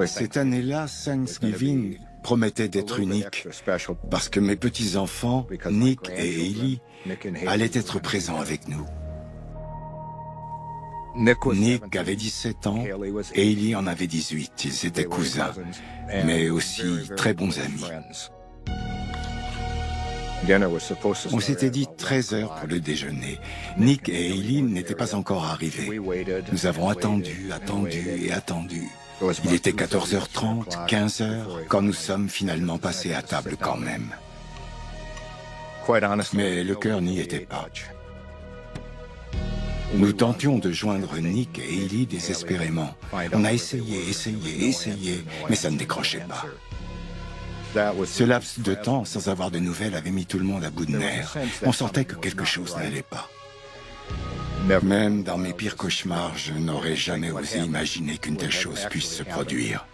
Cette année-là, Thanksgiving promettait d'être unique parce que mes petits-enfants, Nick et Hailey, allaient être présents avec nous. Nick avait 17 ans, Hailey en avait 18. Ils étaient cousins, mais aussi très bons amis. On s'était dit 13 heures pour le déjeuner. Nick et Hailey n'étaient pas encore arrivés. Nous avons attendu et attendu. Il était 14h30, 15h, quand nous sommes finalement passés à table quand même. Mais le cœur n'y était pas. Nous tentions de joindre Nick et Hailey désespérément. On a essayé, mais ça ne décrochait pas. Ce laps de temps sans avoir de nouvelles avait mis tout le monde à bout de nerfs. On sentait que quelque chose n'allait pas. Même dans mes pires cauchemars, je n'aurais jamais osé imaginer qu'une telle chose puisse se produire.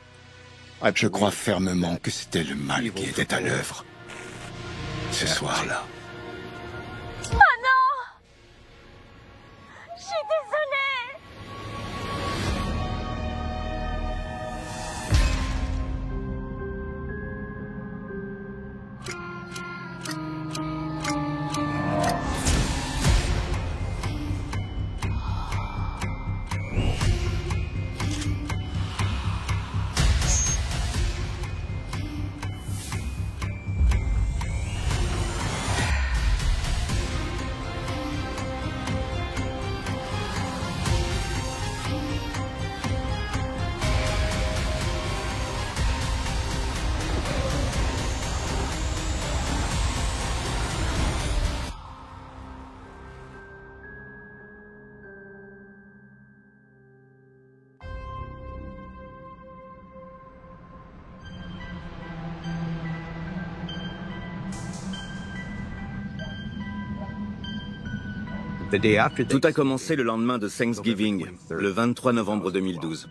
Je crois fermement que c'était le mal qui était à l'œuvre. Ce soir-là. Oh non! Je suis désolée! Tout a commencé le lendemain de Thanksgiving, le 23 novembre 2012.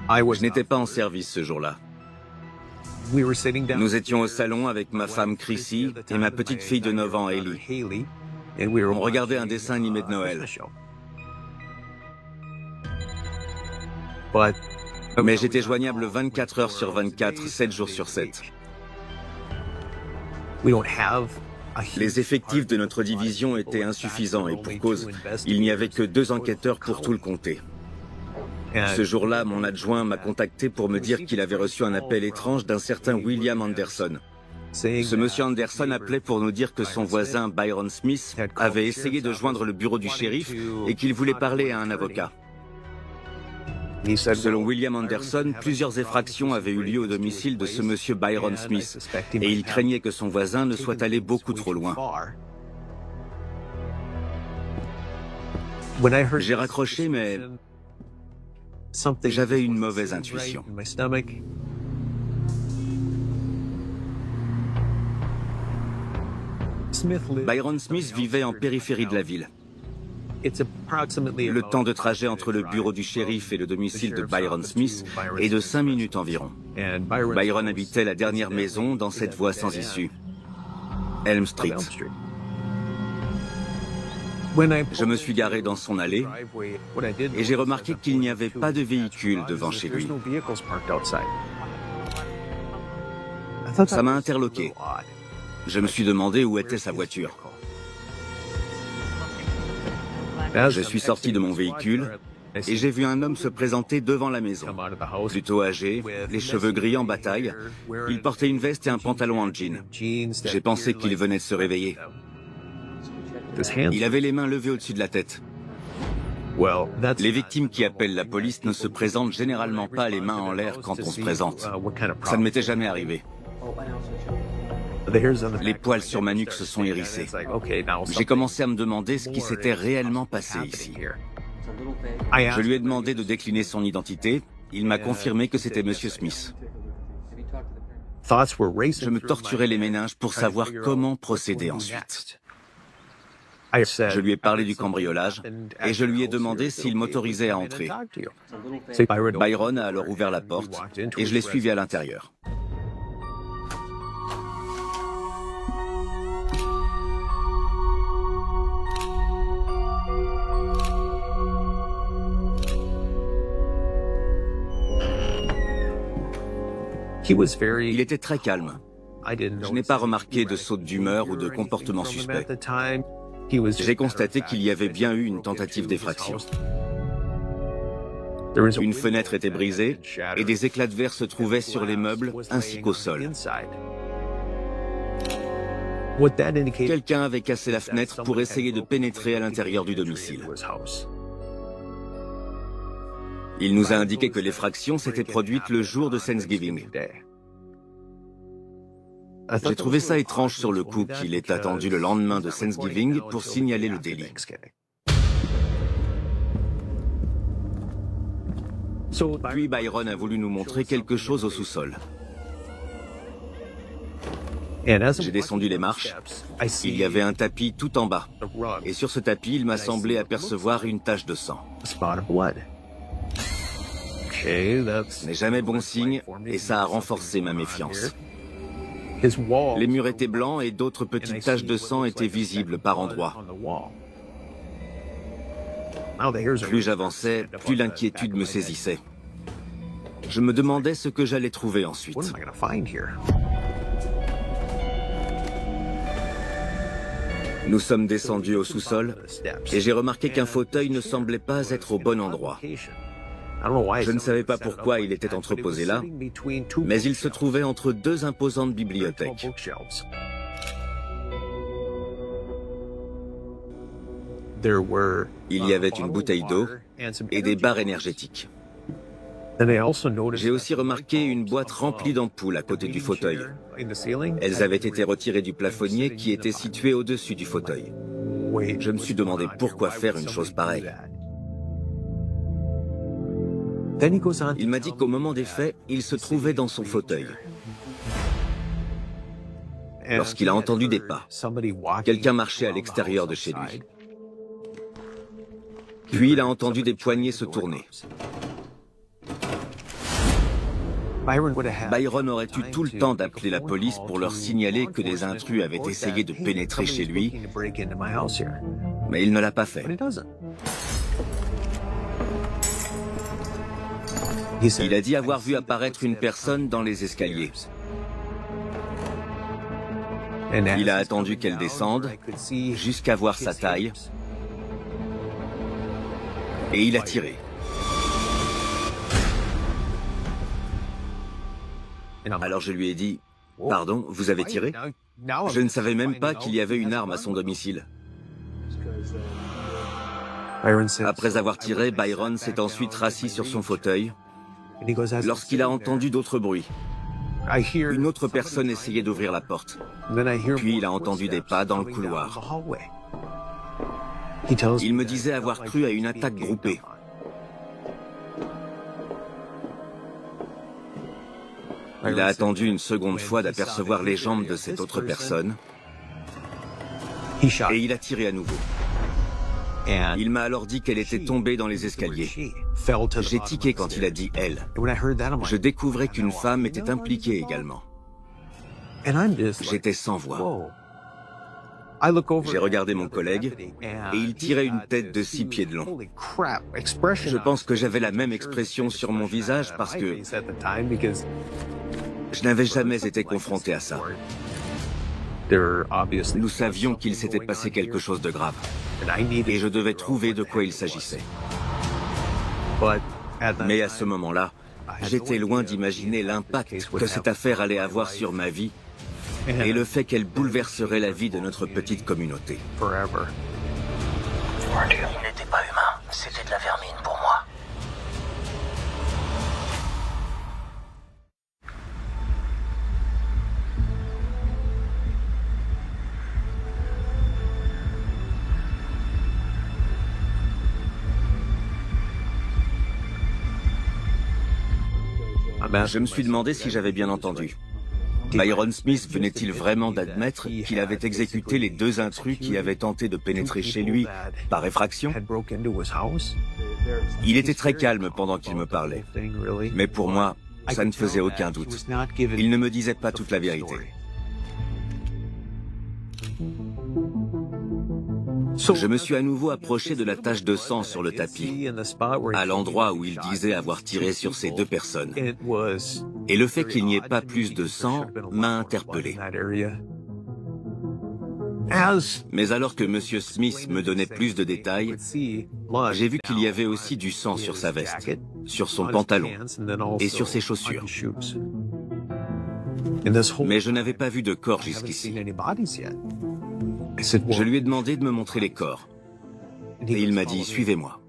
Je n'étais pas en service ce jour-là. Nous étions au salon avec ma femme Chrissy et ma petite fille de 9 ans, Hailey. On regardait un dessin animé de Noël. Mais j'étais joignable 24 heures sur 24, 7 jours sur 7. Les effectifs de notre division étaient insuffisants et pour cause, il n'y avait que 2 enquêteurs pour tout le comté. Ce jour-là, mon adjoint m'a contacté pour me dire qu'il avait reçu un appel étrange d'un certain William Anderson. Ce monsieur Anderson appelait pour nous dire que son voisin Byron Smith avait essayé de joindre le bureau du shérif et qu'il voulait parler à un avocat. Selon William Anderson, plusieurs effractions avaient eu lieu au domicile de ce monsieur Byron Smith et il craignait que son voisin ne soit allé beaucoup trop loin. J'ai raccroché, mais j'avais une mauvaise intuition. Byron Smith vivait en périphérie de la ville. Le temps de trajet entre le bureau du shérif et le domicile de Byron Smith est de 5 minutes environ. Byron habitait la dernière maison dans cette voie sans issue, Elm Street. Je me suis garé dans son allée et j'ai remarqué qu'il n'y avait pas de véhicule devant chez lui. Ça m'a interloqué. Je me suis demandé où était sa voiture. Je suis sorti de mon véhicule et j'ai vu un homme se présenter devant la maison. Plutôt âgé, les cheveux gris en bataille, il portait une veste et un pantalon en jean. J'ai pensé qu'il venait de se réveiller. Il avait les mains levées au-dessus de la tête. Les victimes qui appellent la police ne se présentent généralement pas les mains en l'air quand on se présente. Ça ne m'était jamais arrivé. Les poils sur ma nuque se sont hérissés. J'ai commencé à me demander ce qui s'était réellement passé ici. Je lui ai demandé de décliner son identité. Il m'a confirmé que c'était Monsieur Smith. Je me torturais les méninges pour savoir comment procéder ensuite. Je lui ai parlé du cambriolage et je lui ai demandé s'il m'autorisait à entrer. Byron a alors ouvert la porte et je l'ai suivi à l'intérieur. Il était très calme. Je n'ai pas remarqué de saute d'humeur ou de comportement suspect. J'ai constaté qu'il y avait bien eu une tentative d'effraction. Une fenêtre était brisée et des éclats de verre se trouvaient sur les meubles ainsi qu'au sol. Quelqu'un avait cassé la fenêtre pour essayer de pénétrer à l'intérieur du domicile. Il nous a indiqué que l'effraction s'était produite le jour de Thanksgiving. J'ai trouvé ça étrange sur le coup qu'il ait attendu le lendemain de Thanksgiving pour signaler le délit. Puis Byron a voulu nous montrer quelque chose au sous-sol. J'ai descendu les marches. Il y avait un tapis tout en bas. Et sur ce tapis, il m'a semblé apercevoir une tache de sang. Ce n'est jamais bon signe et ça a renforcé ma méfiance. Les murs étaient blancs et d'autres petites taches de sang étaient visibles par endroits. Plus j'avançais, plus l'inquiétude me saisissait. Je me demandais ce que j'allais trouver ensuite. Nous sommes descendus au sous-sol et j'ai remarqué qu'un fauteuil ne semblait pas être au bon endroit. Je ne savais pas pourquoi il était entreposé là, mais il se trouvait entre deux imposantes bibliothèques. Il y avait une bouteille d'eau et des barres énergétiques. J'ai aussi remarqué une boîte remplie d'ampoules à côté du fauteuil. Elles avaient été retirées du plafonnier qui était situé au-dessus du fauteuil. Je me suis demandé pourquoi faire une chose pareille. Il m'a dit qu'au moment des faits, il se trouvait dans son fauteuil. Lorsqu'il a entendu des pas, quelqu'un marchait à l'extérieur de chez lui. Puis il a entendu des poignets se tourner. Byron aurait eu tout le temps d'appeler la police pour leur signaler que des intrus avaient essayé de pénétrer chez lui, mais il ne l'a pas fait. Il a dit avoir vu apparaître une personne dans les escaliers. Il a attendu qu'elle descende jusqu'à voir sa taille et il a tiré. Alors je lui ai dit « Pardon, vous avez tiré ?» Je ne savais même pas qu'il y avait une arme à son domicile. Après avoir tiré, Byron s'est ensuite rassis sur son fauteuil lorsqu'il a entendu d'autres bruits. Une autre personne essayait d'ouvrir la porte. Puis il a entendu des pas dans le couloir. Il me disait avoir cru à une attaque groupée. Il a attendu une seconde fois d'apercevoir les jambes de cette autre personne et il a tiré à nouveau. Il m'a alors dit qu'elle était tombée dans les escaliers. J'ai tiqué quand il a dit « elle ». Je découvrais qu'une femme était impliquée également. J'étais sans voix. J'ai regardé mon collègue et il tirait une tête de 6 pieds de long. Je pense que j'avais la même expression sur mon visage parce que je n'avais jamais été confronté à ça. Nous savions qu'il s'était passé quelque chose de grave et je devais trouver de quoi il s'agissait. Mais à ce moment-là, j'étais loin d'imaginer l'impact que cette affaire allait avoir sur ma vie et le fait qu'elle bouleverserait la vie de notre petite communauté. Il n'était pas humain, c'était de la vermine pour moi. Je me suis demandé si j'avais bien entendu. Byron Smith venait-il vraiment d'admettre qu'il avait exécuté les 2 intrus qui avaient tenté de pénétrer chez lui par effraction? Il était très calme pendant qu'il me parlait. Mais pour moi, ça ne faisait aucun doute. Il ne me disait pas toute la vérité. Je me suis à nouveau approché de la tache de sang sur le tapis, à l'endroit où il disait avoir tiré sur ces 2 personnes. Et le fait qu'il n'y ait pas plus de sang m'a interpellé. Mais alors que M. Smith me donnait plus de détails, j'ai vu qu'il y avait aussi du sang sur sa veste, sur son pantalon et sur ses chaussures. Mais je n'avais pas vu de corps jusqu'ici. Je lui ai demandé de me montrer les corps. Et il m'a dit « Suivez-moi ».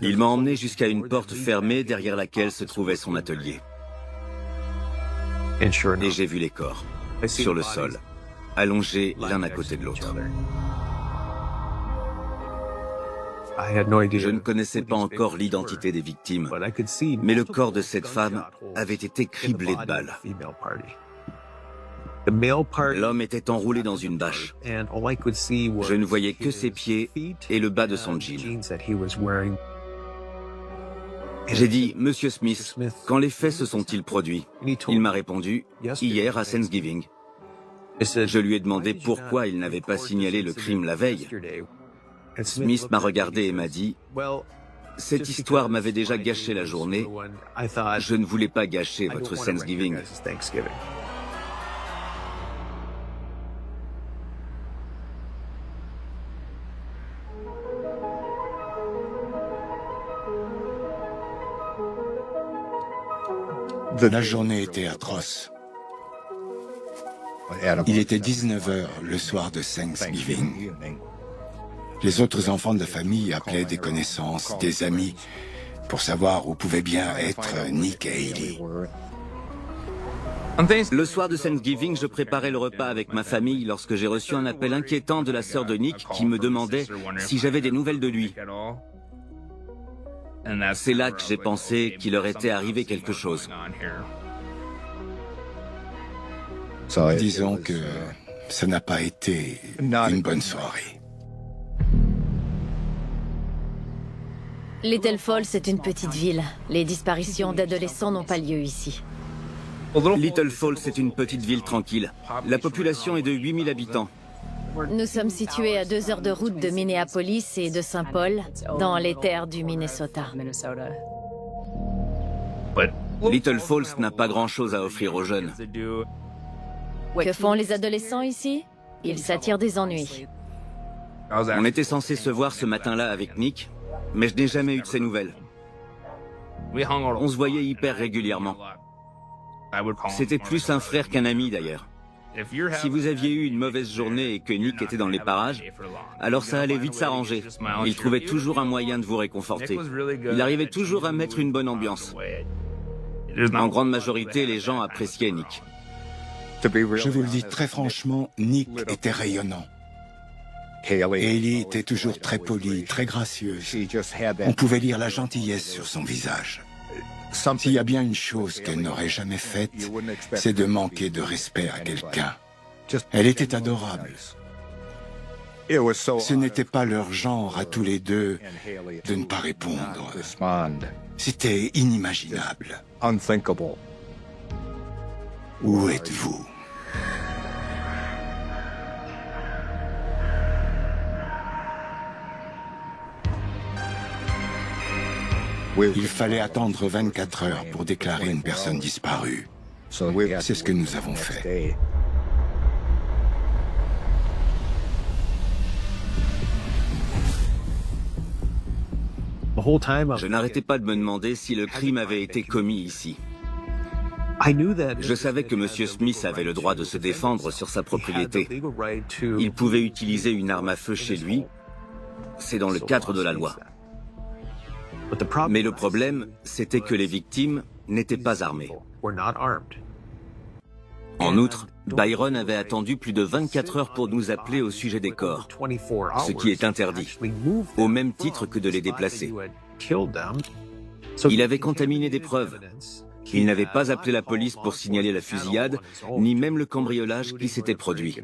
Il m'a emmené jusqu'à une porte fermée derrière laquelle se trouvait son atelier. Et j'ai vu les corps, sur le sol, allongés l'un à côté de l'autre. Je ne connaissais pas encore l'identité des victimes, mais le corps de cette femme avait été criblé de balles. L'homme était enroulé dans une bâche. Je ne voyais que ses pieds et le bas de son jean. J'ai dit, « Monsieur Smith, quand les faits se sont-ils produits ?» Il m'a répondu, « Hier à Thanksgiving ». Je lui ai demandé pourquoi il n'avait pas signalé le crime la veille. Smith m'a regardé et m'a dit, « Cette histoire m'avait déjà gâché la journée. Je ne voulais pas gâcher votre Thanksgiving. » La journée était atroce. Il était 19 h le soir de Thanksgiving. Les autres enfants de la famille appelaient des connaissances, des amis, pour savoir où pouvaient bien être Nick et Hailey. Le soir de Thanksgiving, je préparais le repas avec ma famille lorsque j'ai reçu un appel inquiétant de la sœur de Nick qui me demandait si j'avais des nouvelles de lui. C'est là que j'ai pensé qu'il leur était arrivé quelque chose. Disons que ça n'a pas été une bonne soirée. Little Falls est une petite ville. Les disparitions d'adolescents n'ont pas lieu ici. Little Falls est une petite ville tranquille. La population est de 8000 habitants. Nous sommes situés à 2 heures de route de Minneapolis et de Saint Paul, dans les terres du Minnesota. Little Falls n'a pas grand-chose à offrir aux jeunes. Que font les adolescents ici? Ils s'attirent des ennuis. On était censé se voir ce matin-là avec Nick, mais je n'ai jamais eu de ses nouvelles. On se voyait hyper régulièrement. C'était plus un frère qu'un ami d'ailleurs. Si vous aviez eu une mauvaise journée et que Nick était dans les parages, alors ça allait vite s'arranger. Il trouvait toujours un moyen de vous réconforter. Il arrivait toujours à mettre une bonne ambiance. En grande majorité, les gens appréciaient Nick. Je vous le dis très franchement, Nick était rayonnant. Hailey était toujours très polie, très gracieuse. On pouvait lire la gentillesse sur son visage. S'il y a bien une chose qu'elle n'aurait jamais faite, c'est de manquer de respect à quelqu'un. Elle était adorable. Ce n'était pas leur genre à tous les deux de ne pas répondre. C'était inimaginable. Où êtes-vous? Il fallait attendre 24 heures pour déclarer une personne disparue. C'est ce que nous avons fait. Je n'arrêtais pas de me demander si le crime avait été commis ici. Je savais que M. Smith avait le droit de se défendre sur sa propriété. Il pouvait utiliser une arme à feu chez lui. C'est dans le cadre de la loi. Mais le problème, c'était que les victimes n'étaient pas armées. En outre, Byron avait attendu plus de 24 heures pour nous appeler au sujet des corps, ce qui est interdit, au même titre que de les déplacer. Il avait contaminé des preuves. Il n'avait pas appelé la police pour signaler la fusillade, ni même le cambriolage qui s'était produit.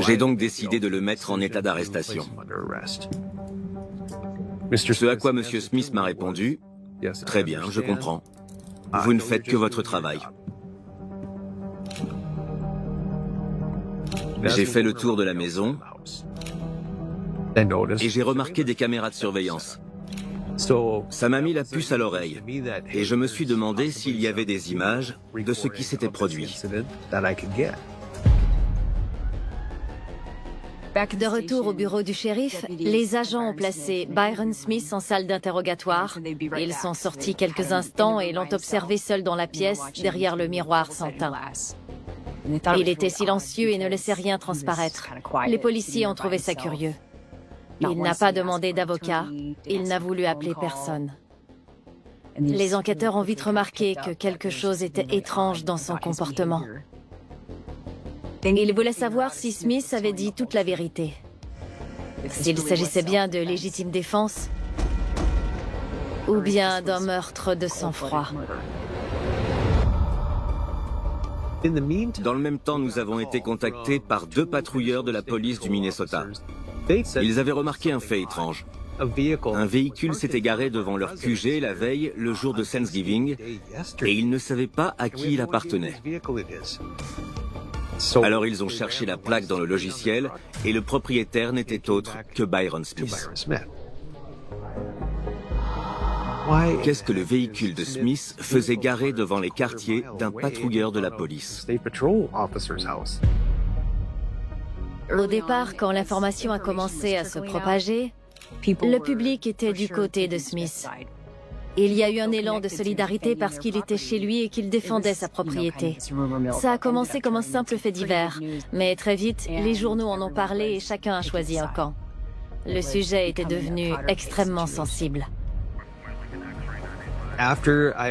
J'ai donc décidé de le mettre en état d'arrestation. Ce à quoi M. Smith m'a répondu, « Très bien, je comprends. Vous ne faites que votre travail. J'ai fait le tour de la maison et j'ai remarqué des caméras de surveillance. Ça m'a mis la puce à l'oreille et je me suis demandé s'il y avait des images de ce qui s'était produit. De retour au bureau du shérif, les agents ont placé Byron Smith en salle d'interrogatoire. Ils sont sortis quelques instants et l'ont observé seul dans la pièce, derrière le miroir sans teint. Il était silencieux et ne laissait rien transparaître. Les policiers ont trouvé ça curieux. Il n'a pas demandé d'avocat, il n'a voulu appeler personne. Les enquêteurs ont vite remarqué que quelque chose était étrange dans son comportement. Ils voulaient savoir si Smith avait dit toute la vérité. S'il s'agissait bien de légitime défense ou bien d'un meurtre de sang-froid. Dans le même temps, nous avons été contactés par 2 patrouilleurs de la police du Minnesota. Ils avaient remarqué un fait étrange. Un véhicule s'était garé devant leur QG la veille, le jour de Thanksgiving, et ils ne savaient pas à qui il appartenait. Alors ils ont cherché la plaque dans le logiciel, et le propriétaire n'était autre que Byron Smith. Qu'est-ce que le véhicule de Smith faisait garer devant les quartiers d'un patrouilleur de la police? Au départ, quand l'information a commencé à se propager, le public était du côté de Smith. Il y a eu un élan de solidarité parce qu'il était chez lui et qu'il défendait sa propriété. Ça a commencé comme un simple fait divers, mais très vite, les journaux en ont parlé et chacun a choisi un camp. Le sujet était devenu extrêmement sensible.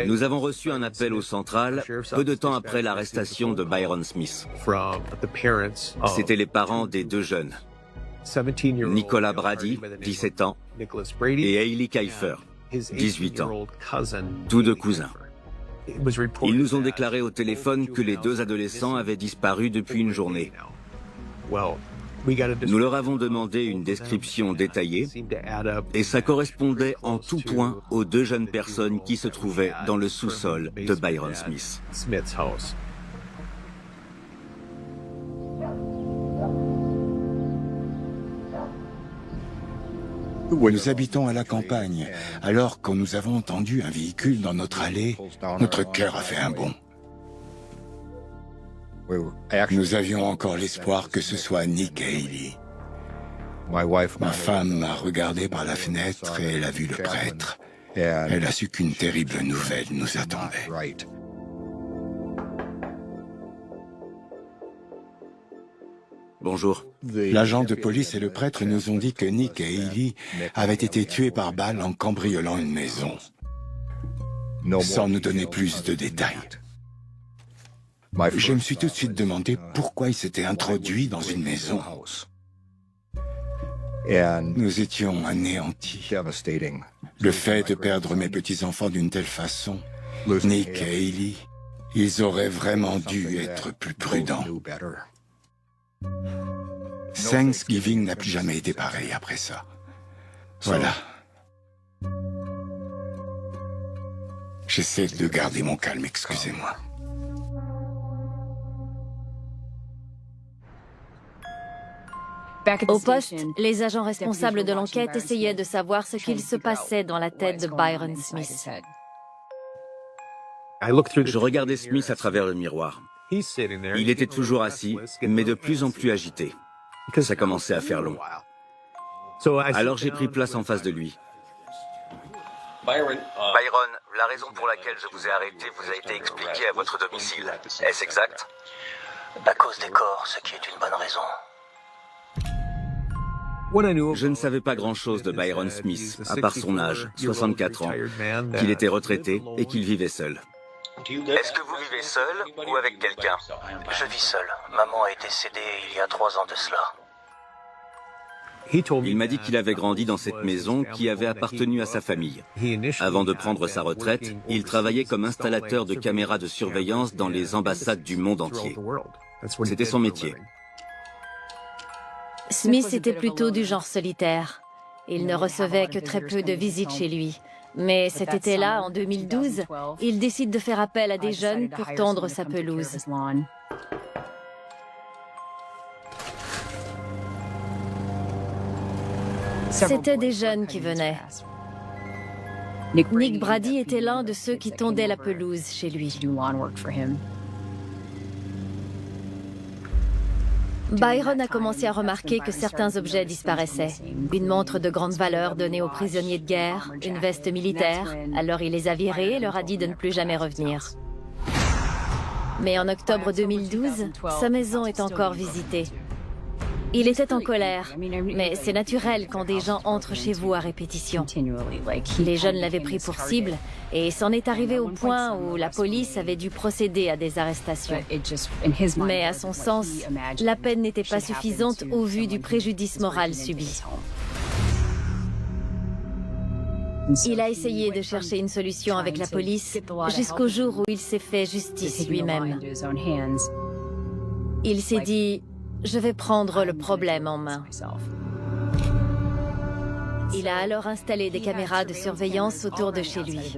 Nous avons reçu un appel au central peu de temps après l'arrestation de Byron Smith. C'étaient les parents des 2 jeunes, Nicolas Brady, 17 ans, et Hailey Kiefer, 18 ans, tous 2 cousins. Ils nous ont déclaré au téléphone que les 2 adolescents avaient disparu depuis une journée. Nous leur avons demandé une description détaillée et ça correspondait en tout point aux 2 jeunes personnes qui se trouvaient dans le sous-sol de Byron Smith. Nous habitons à la campagne. Alors, quand nous avons entendu un véhicule dans notre allée, notre cœur a fait un bond. Nous avions encore l'espoir que ce soit Nick et Hailey. Ma femme m'a regardé par la fenêtre et elle a vu le prêtre. Elle a su qu'une terrible nouvelle nous attendait. Bonjour. L'agent de police et le prêtre nous ont dit que Nick et Hailey avaient été tués par balle en cambriolant une maison, sans nous donner plus de détails. Je me suis tout de suite demandé pourquoi ils s'étaient introduits dans une maison. Nous étions anéantis. Le fait de perdre mes petits-enfants d'une telle façon, Nick et Hailey, ils auraient vraiment dû être plus prudents. Thanksgiving n'a plus jamais été pareil après ça. Voilà. J'essaie de garder mon calme, excusez-moi. Au poste, les agents responsables de l'enquête essayaient de savoir ce qu'il se passait dans la tête de Byron Smith. Je regardais Smith à travers le miroir. Il était toujours assis, mais de plus en plus agité. Ça commençait à faire long. Alors j'ai pris place en face de lui. Byron, la raison pour laquelle je vous ai arrêté vous a été expliquée à votre domicile. Est-ce exact? À cause des corps, ce qui est une bonne raison. Je ne savais pas grand-chose de Byron Smith, à part son âge, 64 ans, qu'il était retraité et qu'il vivait seul. Est-ce que vous vivez seul ou avec quelqu'un? Je vis seul. Maman est décédée il y a 3 ans de cela. Il m'a dit qu'il avait grandi dans cette maison qui avait appartenu à sa famille. Avant de prendre sa retraite, il travaillait comme installateur de caméras de surveillance dans les ambassades du monde entier. C'était son métier. Smith était plutôt du genre solitaire. Il ne recevait que très peu de visites chez lui, Mais cet été-là, en 2012, il décide de faire appel à des jeunes pour tondre sa pelouse. C'étaient des jeunes qui venaient. Nick Brady était l'un de ceux qui tondaient la pelouse chez lui. Byron a commencé à remarquer que certains objets disparaissaient. Une montre de grande valeur donnée aux prisonniers de guerre, une veste militaire. Alors il les a virés et leur a dit de ne plus jamais revenir. Mais en octobre 2012, sa maison est encore visitée. Il était en colère, mais c'est naturel quand des gens entrent chez vous à répétition. Les jeunes l'avaient pris pour cible et c'en est arrivé au point où la police avait dû procéder à des arrestations. Mais à son sens, la peine n'était pas suffisante au vu du préjudice moral subi. Il a essayé de chercher une solution avec la police jusqu'au jour où il s'est fait justice lui-même. Il s'est dit: je vais prendre le problème en main. Il a alors installé des caméras de surveillance autour de chez lui.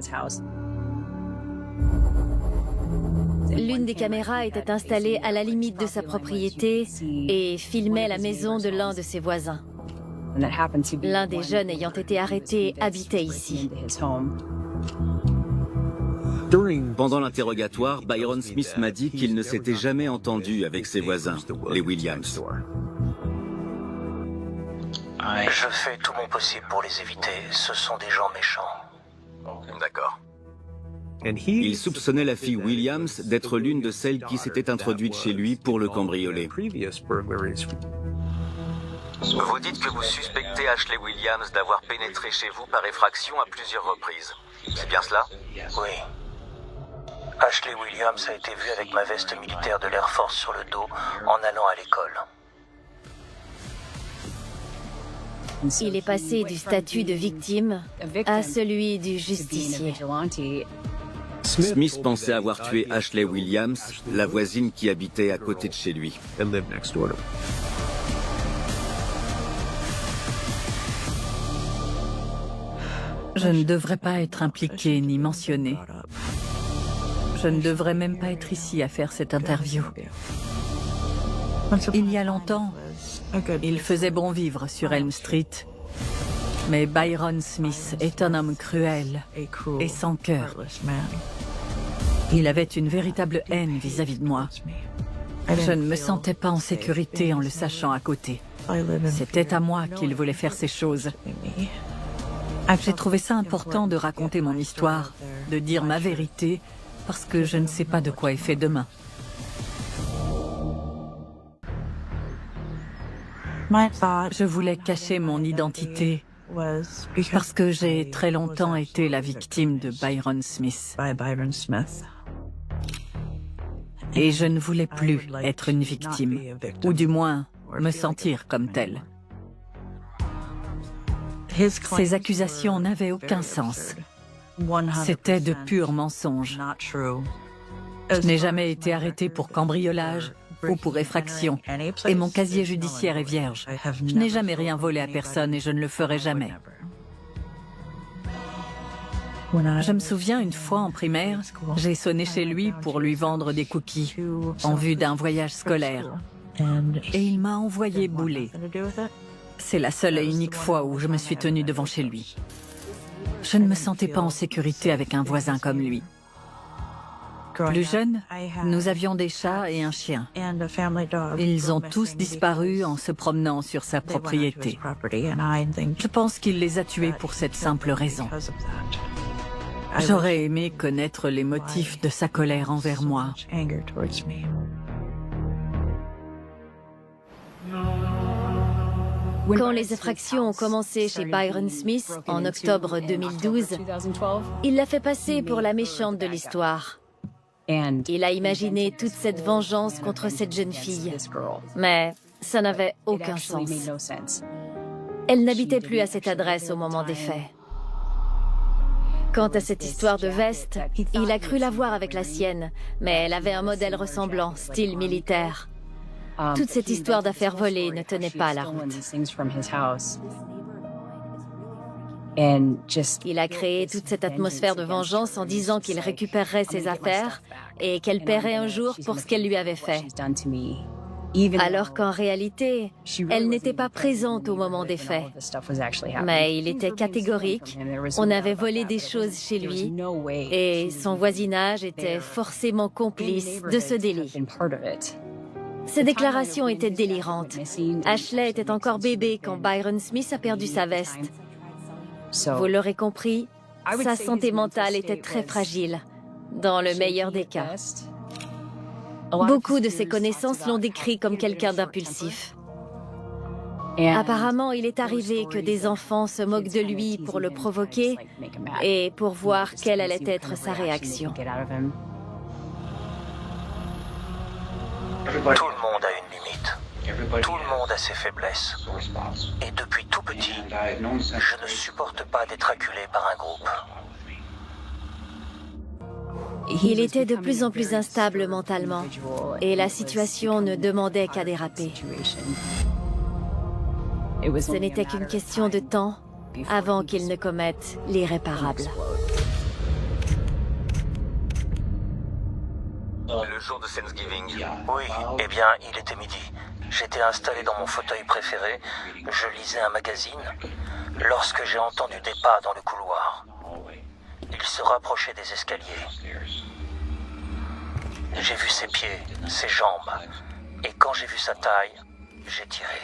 L'une des caméras était installée à la limite de sa propriété et filmait la maison de l'un de ses voisins. L'un des jeunes ayant été arrêté habitait ici. Pendant l'interrogatoire, Byron Smith m'a dit qu'il ne s'était jamais entendu avec ses voisins, les Williams. Je fais tout mon possible pour les éviter. Ce sont des gens méchants. D'accord. Il soupçonnait la fille Williams d'être l'une de celles qui s'était introduite chez lui pour le cambrioler. Vous dites que vous suspectez Ashley Williams d'avoir pénétré chez vous par effraction à plusieurs reprises. C'est bien cela? Oui. Ashley Williams a été vue avec ma veste militaire de l'Air Force sur le dos en allant à l'école. Il est passé du statut de victime à celui du justicier. Smith pensait avoir tué Ashley Williams, la voisine qui habitait à côté de chez lui. Je ne devrais pas être impliqué ni mentionné. Je ne devrais même pas être ici à faire cette interview. Il y a longtemps, il faisait bon vivre sur Elm Street. Mais Byron Smith est un homme cruel et sans cœur. Il avait une véritable haine vis-à-vis de moi. Je ne me sentais pas en sécurité en le sachant à côté. C'était à moi qu'il voulait faire ces choses. J'ai trouvé ça important de raconter mon histoire, de dire ma vérité, parce que je ne sais pas de quoi est fait demain. Je voulais cacher mon identité parce que j'ai très longtemps été la victime de Byron Smith. Et je ne voulais plus être une victime, ou du moins me sentir comme telle. Ces accusations n'avaient aucun sens. C'était de purs mensonges. Je n'ai jamais été arrêté pour cambriolage ou pour effraction, et mon casier judiciaire est vierge. Je n'ai jamais rien volé à personne et je ne le ferai jamais. Je me souviens une fois en primaire, j'ai sonné chez lui pour lui vendre des cookies en vue d'un voyage scolaire. Et il m'a envoyé bouler. C'est la seule et unique fois où je me suis tenue devant chez lui. Je ne me sentais pas en sécurité avec un voisin comme lui. Plus jeune, nous avions des chats et un chien. Ils ont tous disparu en se promenant sur sa propriété. Je pense qu'il les a tués pour cette simple raison. J'aurais aimé connaître les motifs de sa colère envers moi. Quand les effractions ont commencé chez Byron Smith en octobre 2012, il l'a fait passer pour la méchante de l'histoire. Il a imaginé toute cette vengeance contre cette jeune fille, mais ça n'avait aucun sens. Elle n'habitait plus à cette adresse au moment des faits. Quant à cette histoire de veste, il a cru la voir avec la sienne, mais elle avait un modèle ressemblant, style militaire. Toute cette histoire d'affaires volées ne tenait pas la route. Il a créé toute cette atmosphère de vengeance en disant qu'il récupérerait ses affaires et qu'elle paierait un jour pour ce qu'elle lui avait fait. Alors qu'en réalité, elle n'était pas présente au moment des faits. Mais il était catégorique, on avait volé des choses chez lui et son voisinage était forcément complice de ce délit. Ces déclarations étaient délirantes. Ashley était encore bébé quand Byron Smith a perdu sa veste. Vous l'aurez compris, sa santé mentale était très fragile, dans le meilleur des cas. Beaucoup de ses connaissances l'ont décrit comme quelqu'un d'impulsif. Apparemment, il est arrivé que des enfants se moquent de lui pour le provoquer et pour voir quelle allait être sa réaction. Tout le monde a une limite. Tout le monde a ses faiblesses. Et depuis tout petit, je ne supporte pas d'être acculé par un groupe. Il était de plus en plus instable mentalement et la situation ne demandait qu'à déraper. Ce n'était qu'une question de temps avant qu'il ne commette l'irréparable. Le jour de Thanksgiving. Oui, eh bien, il était midi. J'étais installé dans mon fauteuil préféré, je lisais un magazine, lorsque j'ai entendu des pas dans le couloir. Il se rapprochait des escaliers. J'ai vu ses pieds, ses jambes, et quand j'ai vu sa taille, j'ai tiré.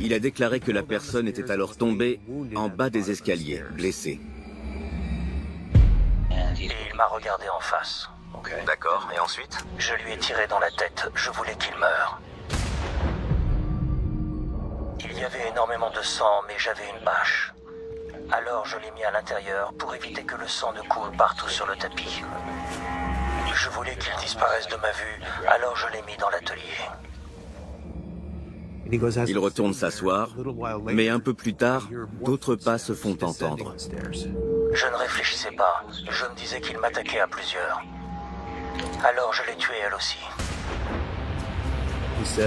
Il a déclaré que la personne était alors tombée en bas des escaliers, blessée. Et il m'a regardé en face. D'accord, et ensuite? Je lui ai tiré dans la tête, je voulais qu'il meure. Il y avait énormément de sang, mais j'avais une bâche. Alors je l'ai mis à l'intérieur pour éviter que le sang ne coule partout sur le tapis. Je voulais qu'il disparaisse de ma vue, alors je l'ai mis dans l'atelier. Il retourne s'asseoir, mais un peu plus tard, d'autres pas se font entendre. Je ne réfléchissais pas, je me disais qu'il m'attaquait à plusieurs. Alors je l'ai tuée elle aussi.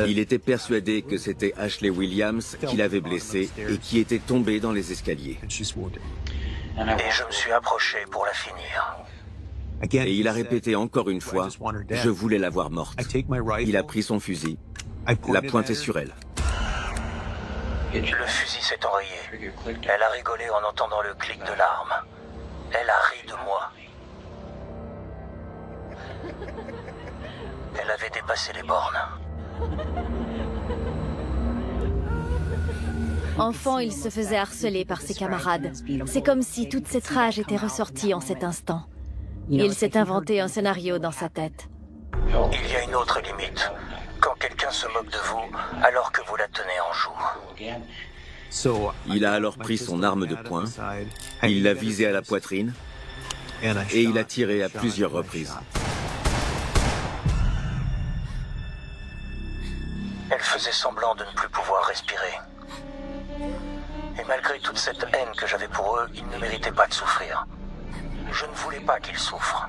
Il était persuadé que c'était Ashley Williams qui l'avait blessé et qui était tombée dans les escaliers. Et je me suis approché pour la finir. Et il a répété encore une fois, « Je voulais la voir morte ». Il a pris son fusil, l'a pointé sur elle. Le fusil s'est enrayé. Elle a rigolé en entendant le clic de l'arme. Elle a ri de moi. Elle avait dépassé les bornes. Enfant, il se faisait harceler par ses camarades. C'est comme si toute cette rage était ressortie en cet instant. Il s'est inventé un scénario dans sa tête. Il y a une autre limite. Quand quelqu'un se moque de vous, alors que vous la tenez en joue. Il a alors pris son arme de poing, il l'a visée à la poitrine et il a tiré à plusieurs reprises. Elle faisait semblant de ne plus pouvoir respirer. Et malgré toute cette haine que j'avais pour eux, ils ne méritaient pas de souffrir. Je ne voulais pas qu'ils souffrent.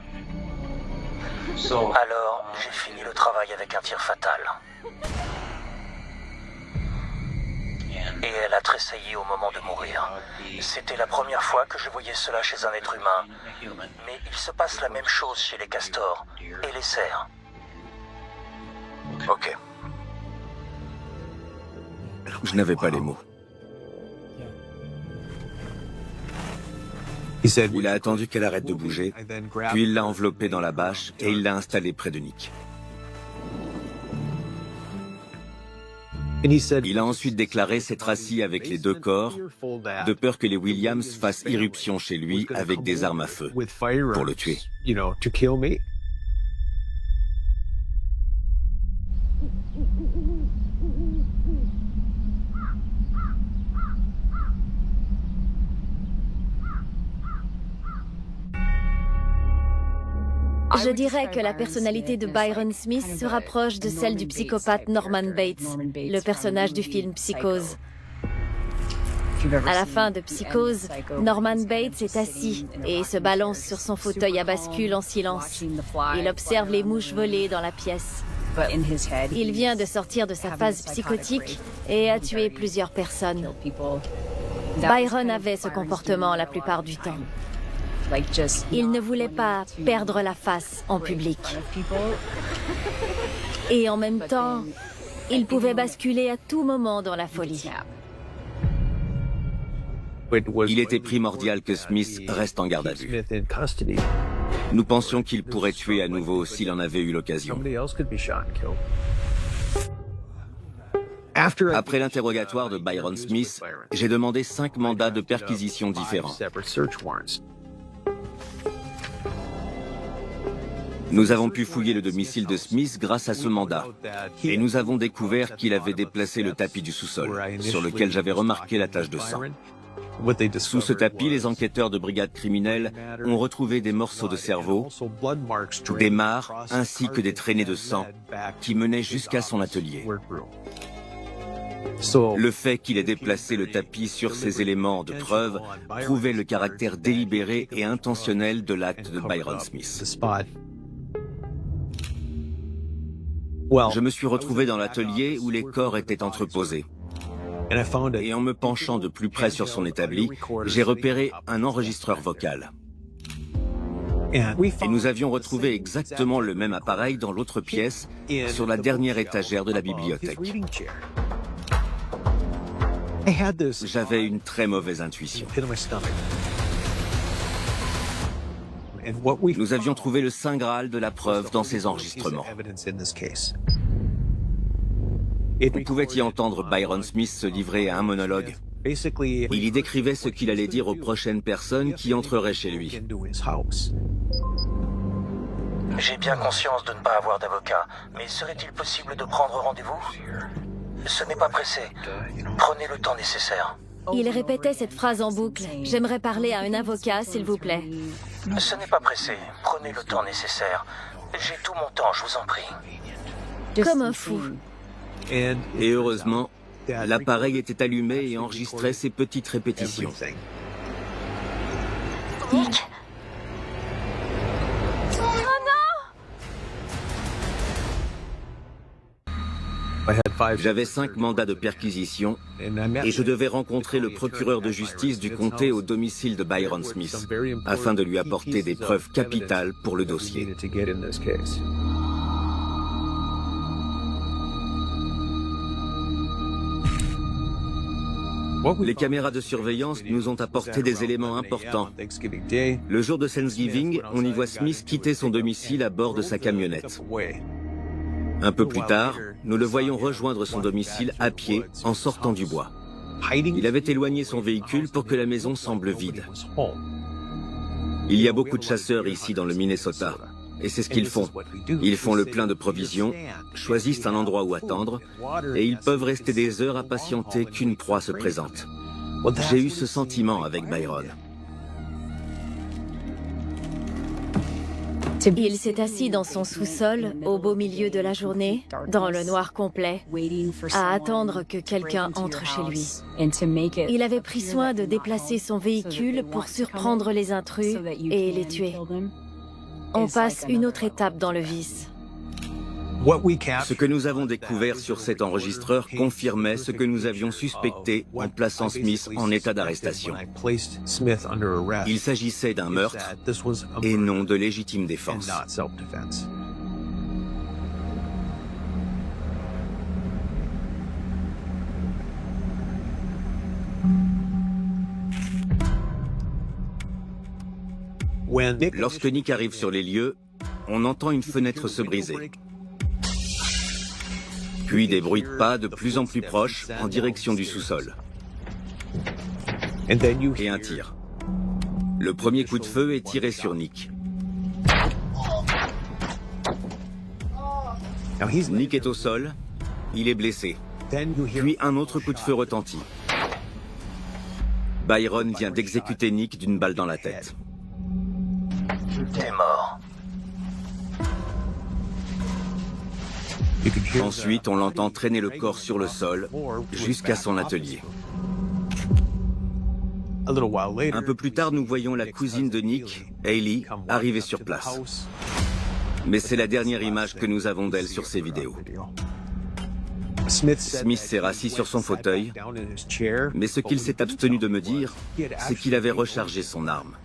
Alors, j'ai fini le travail avec un tir fatal. Et elle a tressailli au moment de mourir. C'était la première fois que je voyais cela chez un être humain. Mais il se passe la même chose chez les castors et les cerfs. Ok. Je n'avais pas les mots. Il a attendu qu'elle arrête de bouger, puis il l'a enveloppée dans la bâche et il l'a installée près de Nick. Il a ensuite déclaré s'être assis avec les deux corps, de peur que les Williams fassent irruption chez lui avec des armes à feu, pour le tuer. Je dirais que la personnalité de Byron Smith se rapproche de celle du psychopathe Norman Bates, le personnage du film Psychose. À la fin de Psychose, Norman Bates est assis et se balance sur son fauteuil à bascule en silence. Il observe les mouches voler dans la pièce. Il vient de sortir de sa phase psychotique et a tué plusieurs personnes. Byron avait ce comportement la plupart du temps. Il ne voulait pas perdre la face en public. Et en même temps, il pouvait basculer à tout moment dans la folie. Il était primordial que Smith reste en garde à vue. Nous pensions qu'il pourrait tuer à nouveau s'il en avait eu l'occasion. Après l'interrogatoire de Byron Smith, j'ai demandé 5 mandats de perquisition différents. Nous avons pu fouiller le domicile de Smith grâce à ce mandat. Et nous avons découvert qu'il avait déplacé le tapis du sous-sol, sur lequel j'avais remarqué la tache de sang. Sous ce tapis, les enquêteurs de brigade criminelle ont retrouvé des morceaux de cerveau, des mares ainsi que des traînées de sang qui menaient jusqu'à son atelier. Le fait qu'il ait déplacé le tapis sur ces éléments de preuve prouvait le caractère délibéré et intentionnel de l'acte de Byron Smith. Je me suis retrouvé dans l'atelier où les corps étaient entreposés. Et en me penchant de plus près sur son établi, j'ai repéré un enregistreur vocal. Et nous avions retrouvé exactement le même appareil dans l'autre pièce, sur la dernière étagère de la bibliothèque. J'avais une très mauvaise intuition. Nous avions trouvé le saint graal de la preuve dans ces enregistrements. On pouvait y entendre Byron Smith se livrer à un monologue. Il y décrivait ce qu'il allait dire aux prochaines personnes qui entreraient chez lui. J'ai bien conscience de ne pas avoir d'avocat, mais serait-il possible de prendre rendez-vous? Ce n'est pas pressé. Prenez le temps nécessaire. Il répétait cette phrase en boucle. « J'aimerais parler à un avocat, s'il vous plaît. » Ce n'est pas pressé. Prenez le temps nécessaire. J'ai tout mon temps, je vous en prie. Comme un fou. Et heureusement, l'appareil était allumé et enregistrait ces petites répétitions. Nick! J'avais 5 mandats de perquisition et je devais rencontrer le procureur de justice du comté au domicile de Byron Smith afin de lui apporter des preuves capitales pour le dossier. Les caméras de surveillance nous ont apporté des éléments importants. Le jour de Thanksgiving, on y voit Smith quitter son domicile à bord de sa camionnette. Un peu plus tard, nous le voyons rejoindre son domicile à pied en sortant du bois. Il avait éloigné son véhicule pour que la maison semble vide. Il y a beaucoup de chasseurs ici dans le Minnesota. Et c'est ce qu'ils font. Ils font le plein de provisions, choisissent un endroit où attendre, et ils peuvent rester des heures à patienter qu'une proie se présente. J'ai eu ce sentiment avec Byron. Il s'est assis dans son sous-sol, au beau milieu de la journée, dans le noir complet, à attendre que quelqu'un entre chez lui. Il avait pris soin de déplacer son véhicule pour surprendre les intrus et les tuer. On passe une autre étape dans le vice. Ce que nous avons découvert sur cet enregistreur confirmait ce que nous avions suspecté en plaçant Smith en état d'arrestation. Il s'agissait d'un meurtre et non de légitime défense. Lorsque Nick arrive sur les lieux, on entend une fenêtre se briser. Puis des bruits de pas de plus en plus proches en direction du sous-sol. Et un tir. Le premier coup de feu est tiré sur Nick. Nick est au sol, il est blessé. Puis un autre coup de feu retentit. Byron vient d'exécuter Nick d'une balle dans la tête. T'es mort. Ensuite, on l'entend traîner le corps sur le sol jusqu'à son atelier. Un peu plus tard, nous voyons la cousine de Nick, Hailey, arriver sur place. Mais c'est la dernière image que nous avons d'elle sur ces vidéos. Smith s'est rassis sur son fauteuil, mais ce qu'il s'est abstenu de me dire, c'est qu'il avait rechargé son arme.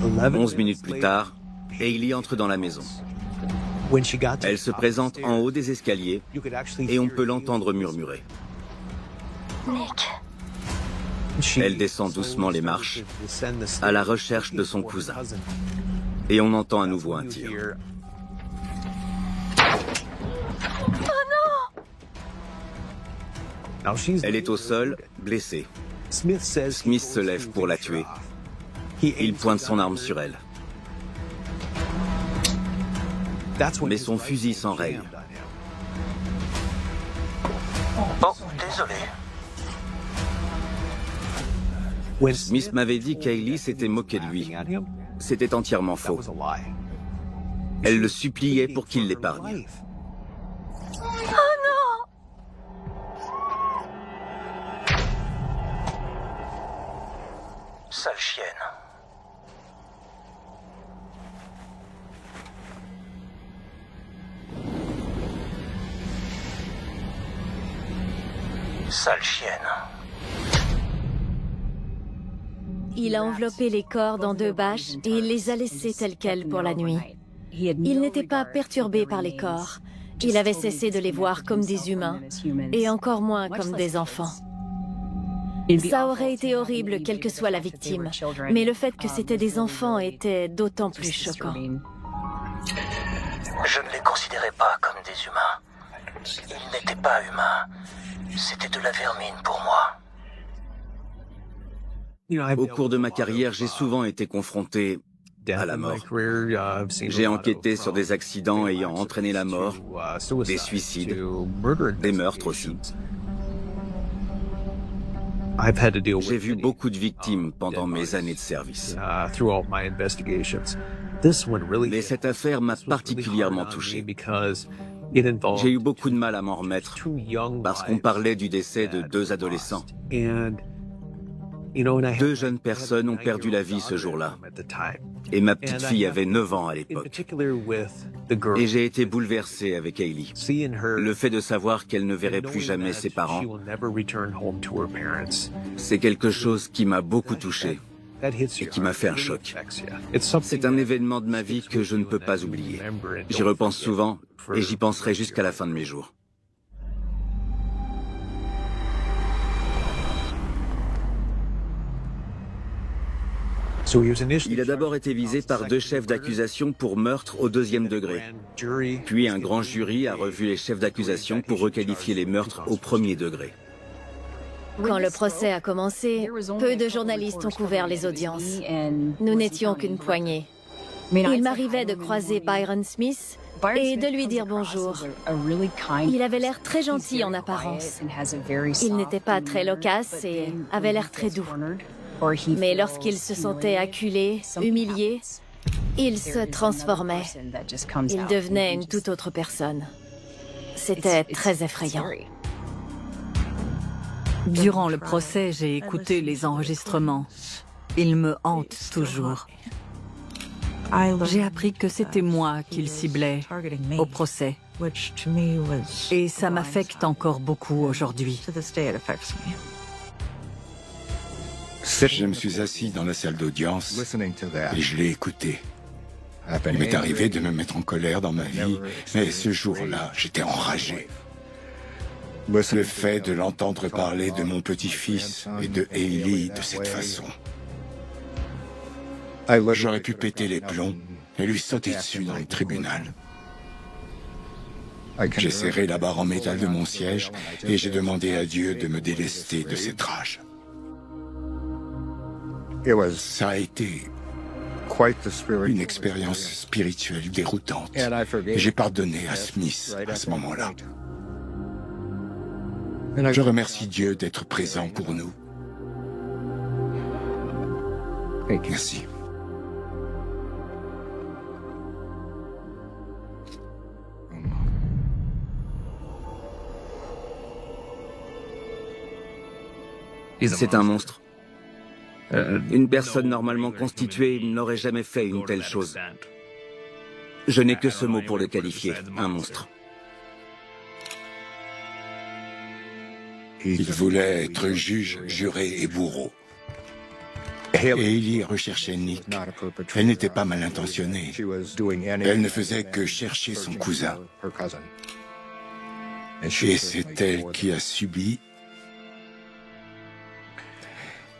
11 minutes plus tard, Hayley entre dans la maison. Elle se présente en haut des escaliers et on peut l'entendre murmurer. Nick. Elle descend doucement les marches à la recherche de son cousin. Et on entend à nouveau un tir. Elle est au sol, blessée. Smith se lève pour la tuer. Il pointe son arme sur elle. Mais son fusil s'enraye. Oh, désolé. Smith m'avait dit qu'Hayley s'était moquée de lui. C'était entièrement faux. Elle le suppliait pour qu'il l'épargne. Sale chienne. Sale chienne. Il a enveloppé les corps dans 2 bâches et il les a laissés tels quels pour la nuit. Il n'était pas perturbé par les corps. Il avait cessé de les voir comme des humains et encore moins comme des enfants. Ça aurait été horrible quelle que soit la victime, mais le fait que c'était des enfants était d'autant plus choquant. Je ne les considérais pas comme des humains. Ils n'étaient pas humains. C'était de la vermine pour moi. Au cours de ma carrière, j'ai souvent été confronté à la mort. J'ai enquêté sur des accidents ayant entraîné la mort, des suicides, des meurtres aussi. J'ai vu beaucoup de victimes pendant mes années de service. Mais cette affaire m'a particulièrement touché. J'ai eu beaucoup de mal à m'en remettre parce qu'on parlait du décès de 2 adolescents. 2 jeunes personnes ont perdu la vie ce jour-là. Et ma petite fille avait 9 ans à l'époque. Et j'ai été bouleversé avec Hayley. Le fait de savoir qu'elle ne verrait plus jamais ses parents, c'est quelque chose qui m'a beaucoup touché et qui m'a fait un choc. C'est un événement de ma vie que je ne peux pas oublier. J'y repense souvent et j'y penserai jusqu'à la fin de mes jours. Il a d'abord été visé par 2 chefs d'accusation pour meurtre au 2e degré. Puis un grand jury a revu les chefs d'accusation pour requalifier les meurtres au 1er degré. Quand le procès a commencé, peu de journalistes ont couvert les audiences. Nous n'étions qu'une poignée. Il m'arrivait de croiser Byron Smith et de lui dire bonjour. Il avait l'air très gentil en apparence. Il n'était pas très loquace et avait l'air très doux. Mais lorsqu'il se sentait acculé, humilié, il se transformait. Il devenait une toute autre personne. C'était très effrayant. Durant le procès, j'ai écouté les enregistrements. Ils me hantent toujours. J'ai appris que c'était moi qu'il ciblait au procès. Et ça m'affecte encore beaucoup aujourd'hui. Je me suis assis dans la salle d'audience et je l'ai écouté. Il m'est arrivé de me mettre en colère dans ma vie, mais ce jour-là, j'étais enragé. Le fait de l'entendre parler de mon petit-fils et de Hayley de cette façon. J'aurais pu péter les plombs et lui sauter dessus dans le tribunal. J'ai serré la barre en métal de mon siège et j'ai demandé à Dieu de me délester de cette rage. Ça a été une expérience spirituelle déroutante. Et j'ai pardonné à Smith à ce moment-là. Je remercie Dieu d'être présent pour nous. Merci. C'est un monstre. Une personne normalement constituée n'aurait jamais fait une telle chose. Je n'ai que ce mot pour le qualifier, un monstre. Il voulait être juge, juré et bourreau. Hailey recherchait Nick. Elle n'était pas mal intentionnée. Elle ne faisait que chercher son cousin. Et c'est elle qui a subi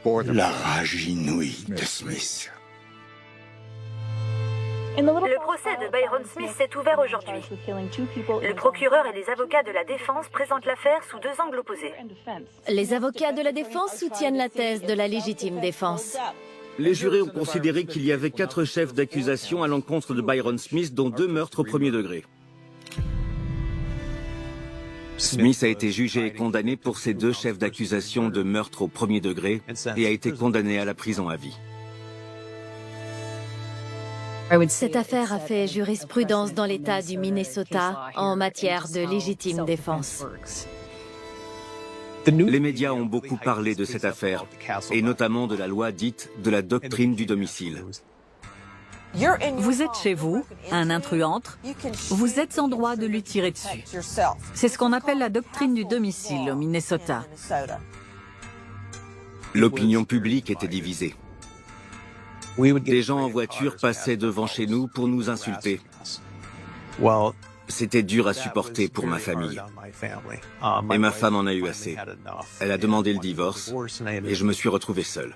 la rage inouïe de Smith. Le procès de Byron Smith s'est ouvert aujourd'hui. Le procureur et les avocats de la défense présentent l'affaire sous deux angles opposés. Les avocats de la défense soutiennent la thèse de la légitime défense. Les jurés ont considéré qu'il y avait 4 chefs d'accusation à l'encontre de Byron Smith, dont 2 meurtres au premier degré. Smith a été jugé et condamné pour ces 2 chefs d'accusation de meurtre au premier degré et a été condamné à la prison à vie. Cette affaire a fait jurisprudence dans l'État du Minnesota en matière de légitime défense. Les médias ont beaucoup parlé de cette affaire, et notamment de la loi dite de la doctrine du domicile. Vous êtes chez vous, un intrus entre, vous êtes en droit de lui tirer dessus. C'est ce qu'on appelle la doctrine du domicile au Minnesota. L'opinion publique était divisée. Des gens en voiture passaient devant chez nous pour nous insulter. C'était dur à supporter pour ma famille. Et ma femme en a eu assez. Elle a demandé le divorce et je me suis retrouvé seul.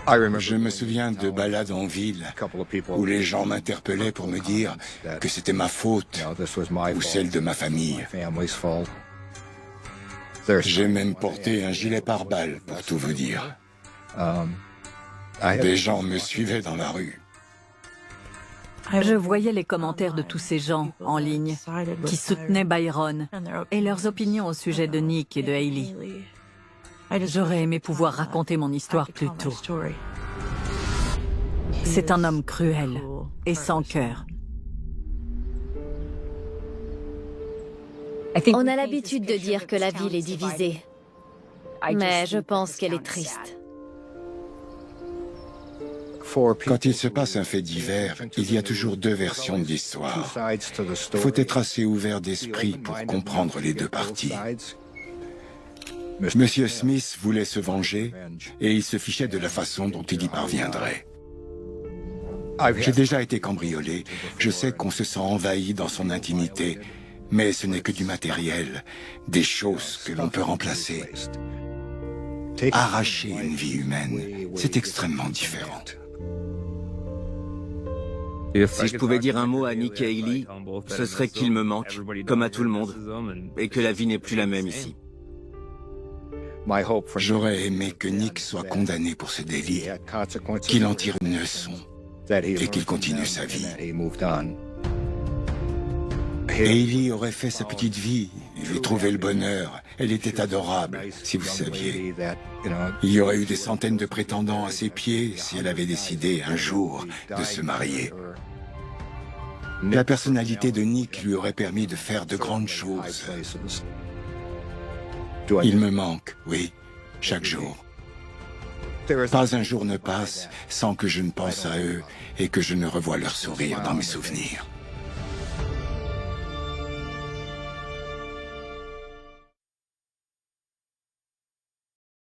Je me souviens de balades en ville où les gens m'interpellaient pour me dire que c'était ma faute ou celle de ma famille. J'ai même porté un gilet pare-balles pour tout vous dire. Des gens me suivaient dans la rue. Je voyais les commentaires de tous ces gens en ligne qui soutenaient Byron et leurs opinions au sujet de Nick et de Hailey. J'aurais aimé pouvoir raconter mon histoire plus tôt. C'est un homme cruel et sans cœur. On a l'habitude de dire que la ville est divisée, mais je pense qu'elle est triste. Quand il se passe un fait divers, il y a toujours 2 versions de l'histoire. Il faut être assez ouvert d'esprit pour comprendre les 2 parties. Monsieur Smith voulait se venger et il se fichait de la façon dont il y parviendrait. J'ai déjà été cambriolé. Je sais qu'on se sent envahi dans son intimité, mais ce n'est que du matériel, des choses que l'on peut remplacer. Arracher une vie humaine, c'est extrêmement différent. Si je pouvais dire un mot à Nick et Hailey, ce serait qu'il me manque, comme à tout le monde, et que la vie n'est plus la même ici. J'aurais aimé que Nick soit condamné pour ce délit, qu'il en tire une leçon et qu'il continue sa vie. Hailey aurait fait sa petite vie et trouvé le bonheur. Elle était adorable, si vous saviez. Il y aurait eu des centaines de prétendants à ses pieds si elle avait décidé un jour de se marier. La personnalité de Nick lui aurait permis de faire de grandes choses. Il me manque, oui, chaque jour. Pas un jour ne passe sans que je ne pense à eux et que je ne revoie leur sourire dans mes souvenirs.